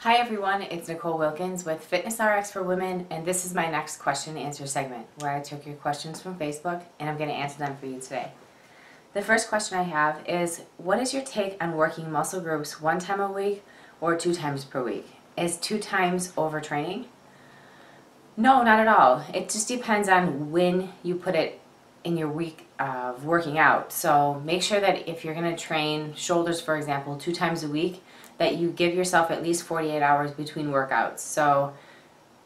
Hi everyone, it's Nicole Wilkins with Fitness RX for Women, and this is my next question and answer segment where I took your questions from Facebook and I'm going to answer them for you today. The first question I have is, what is your take on working muscle groups 1 time a week or 2 times per week? Is 2 times overtraining? No, not at all. It just depends on when you put it in your week of working out. So make sure that if you're going to train shoulders, for example, 2 times a week, that you give yourself at least 48 hours between workouts. So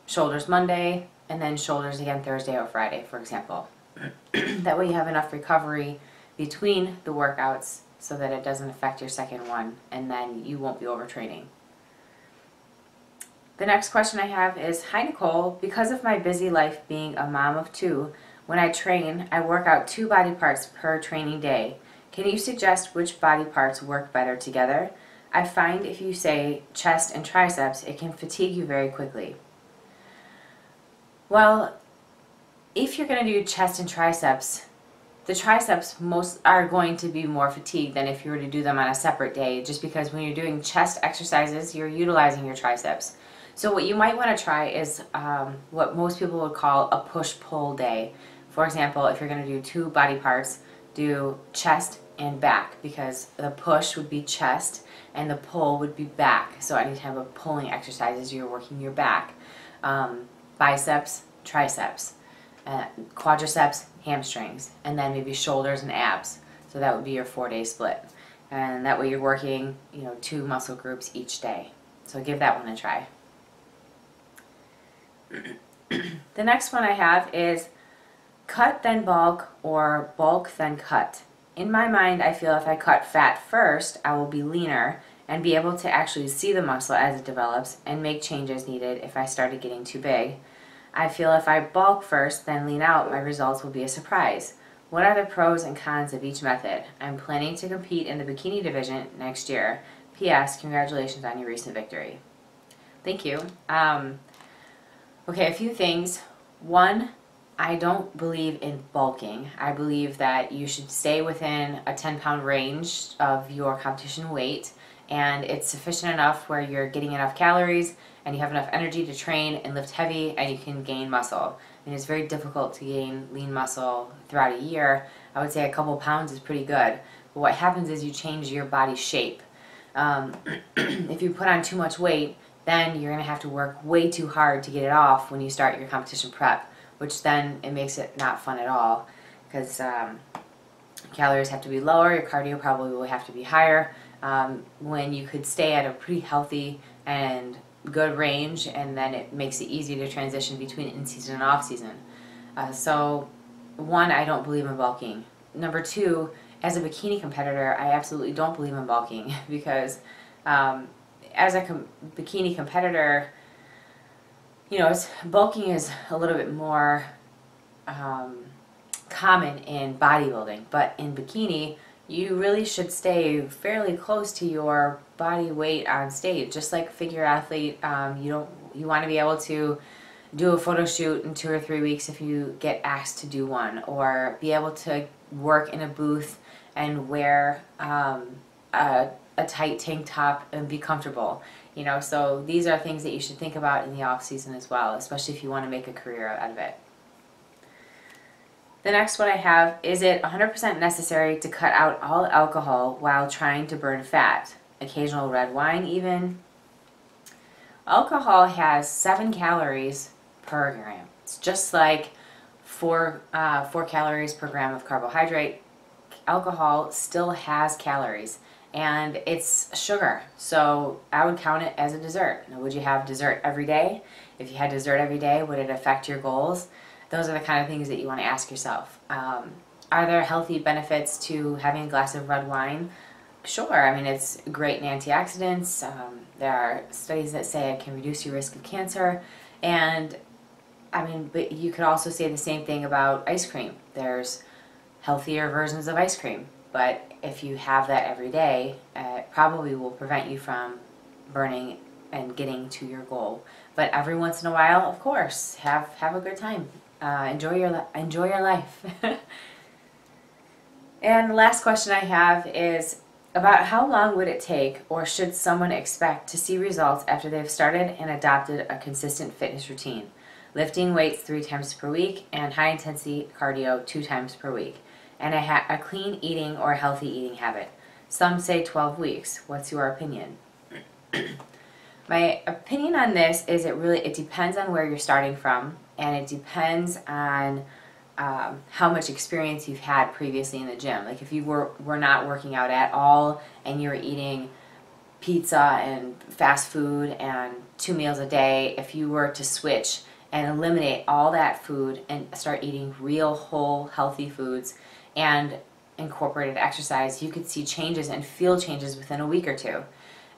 shoulders Monday and then shoulders again Thursday or Friday, for example. That way you have enough recovery between the workouts so that it doesn't affect your second one, and then you won't be overtraining. The next question I have is, hi Nicole, because of my busy life being a mom of 2, when I train, I work out 2 body parts per training day. Can you suggest which body parts work better together? I find if you say chest and triceps, it can fatigue you very quickly. Well, if you're going to do chest and triceps, the triceps most are going to be more fatigued than if you were to do them on a separate day, just because when you're doing chest exercises, you're utilizing your triceps. So what you might want to try is what most people would call a push-pull day. For example, if you're going to do 2 body parts, do chest and back, because the push would be chest and the pull would be back. So any type of pulling exercises, you're working your back. Biceps, triceps, quadriceps, hamstrings, and then maybe shoulders and abs. So that would be your 4-day split. And that way you're working, 2 muscle groups each day. So give that one a try. The next one I have is cut then bulk or bulk then cut. In my mind, I feel if I cut fat first, I will be leaner and be able to actually see the muscle as it develops and make changes needed if I started getting too big. I feel if I bulk first, then lean out, my results will be a surprise. What are the pros and cons of each method? I'm planning to compete in the bikini division next year. P.S. Congratulations on your recent victory. Thank you. Okay, a few things. One, I don't believe in bulking. I believe that you should stay within a 10-pound range of your competition weight, and it's sufficient enough where you're getting enough calories and you have enough energy to train and lift heavy, and you can gain muscle. And it's very difficult to gain lean muscle throughout a year. I would say a couple pounds is pretty good. But what happens is you change your body shape. If you put on too much weight, then you're going to have to work way too hard to get it off when you start your competition prep, which then it makes it not fun at all, because calories have to be lower, your cardio probably will have to be higher, when you could stay at a pretty healthy and good range, and then it makes it easy to transition between in-season and off-season. So, 1, I don't believe in bulking. Number 2, as a bikini competitor, I absolutely don't believe in bulking, because as a bikini competitor, bulking is a little bit more common in bodybuilding, but in bikini, you really should stay fairly close to your body weight on stage. Just like figure athlete, you want to be able to do a photo shoot in 2 or 3 weeks if you get asked to do one, or be able to work in a booth and wear a tight tank top and be comfortable. So these are things that you should think about in the off season as well, especially if you want to make a career out of it. The next one I have, is it 100% necessary to cut out all alcohol while trying to burn fat? Occasional red wine even? Alcohol has 7 calories per gram. It's just like 4 calories per gram of carbohydrate. Alcohol still has calories, and it's sugar, so I would count it as a dessert. Now, would you have dessert every day? If you had dessert every day, would it affect your goals? Those are the kind of things that you want to ask yourself. Are there healthy benefits to having a glass of red wine? Sure. I mean, it's great in antioxidants. There are studies that say it can reduce your risk of cancer. And, but you could also say the same thing about ice cream. There's healthier versions of ice cream. But if you have that every day, it probably will prevent you from burning and getting to your goal. But every once in a while, of course, have a good time. Enjoy your life. And the last question I have is, About how long would it take, or should someone expect, to see results after they've started and adopted a consistent fitness routine? Lifting weights 3 times per week and high intensity cardio 2 times per week. And a clean eating or healthy eating habit. Some say 12 weeks. What's your opinion? My opinion on this is it depends on where you're starting from, and it depends on how much experience you've had previously in the gym. Like if you were not working out at all and you were eating pizza and fast food and 2 meals a day, if you were to switch and eliminate all that food and start eating real whole healthy foods and incorporated exercise, you could see changes and feel changes within a week or two.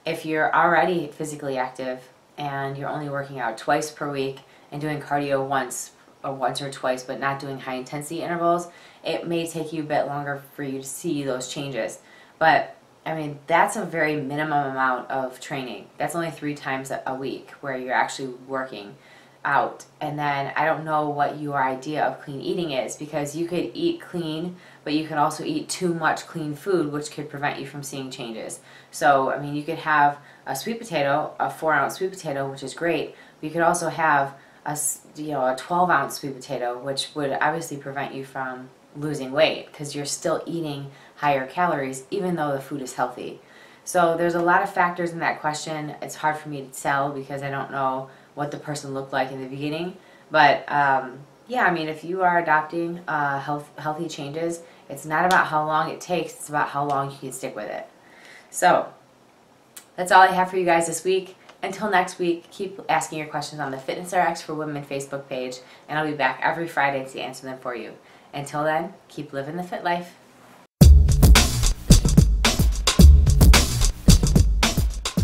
If you're already physically active and you're only working out twice per week and doing cardio once or twice but not doing high intensity intervals, it may take you a bit longer for you to see those changes. But I mean, that's a very minimum amount of training. That's only 3 times a week where you're actually working out. And then I don't know what your idea of clean eating is, because you could eat clean, but you could also eat too much clean food, which could prevent you from seeing changes. So, I mean, you could have a sweet potato, a 4-ounce sweet potato, which is great, but you could also have a 12-ounce sweet potato, which would obviously prevent you from losing weight because you're still eating higher calories even though the food is healthy. So there's a lot of factors in that question. It's hard for me to tell because I don't know what the person looked like in the beginning. But yeah, I mean, if you are adopting healthy changes, it's not about how long it takes, it's about how long you can stick with it. So that's all I have for you guys this week. Until next week, keep asking your questions on the Fitness RX for Women Facebook page, and I'll be back every Friday to answer them for you. Until then, keep living the fit life.